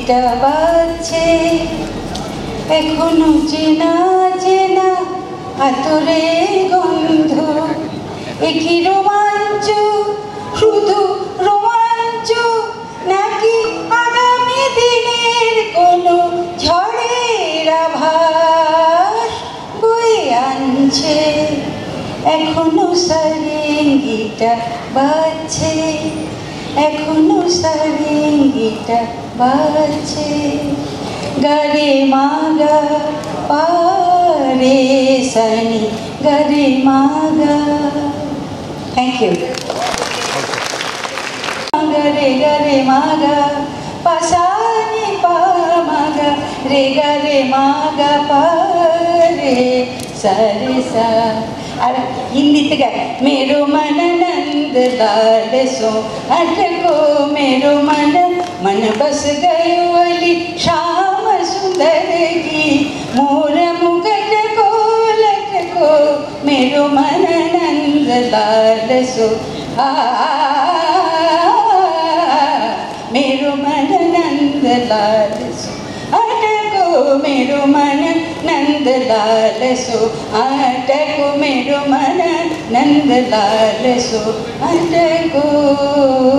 গীতিটা বাজছে এখনো চেনা চেনা আতরের গন্ধ একই রোমাঞ্চ শুধু রোমাঞ্চ নাকি আগামী দিনের কোনো ঝড়ের আভাস বয়ে আনছে এখনো সারেঙ্গিটা বাজছে এখনো সারেঙ্গিটা বাজছে গারে মাগা পারে সানি গারে মাগা থ্যাংক ইউ গারে গারে মাগা পাসানি পা মাগা রে গারে মাগা পারে সারে সা আর হিন্দিতে গায় मेरो मन नंद लाल सो अटको मेरो मन बस गयो अली श्याम सुंदर की मोर मुकुट को लटको मेरो मन नंद लाल सो मेरो मन नंद लाल सो अटको मेरो मन नंद लाल सो अटको मेरो मन नंद लाल सो अटको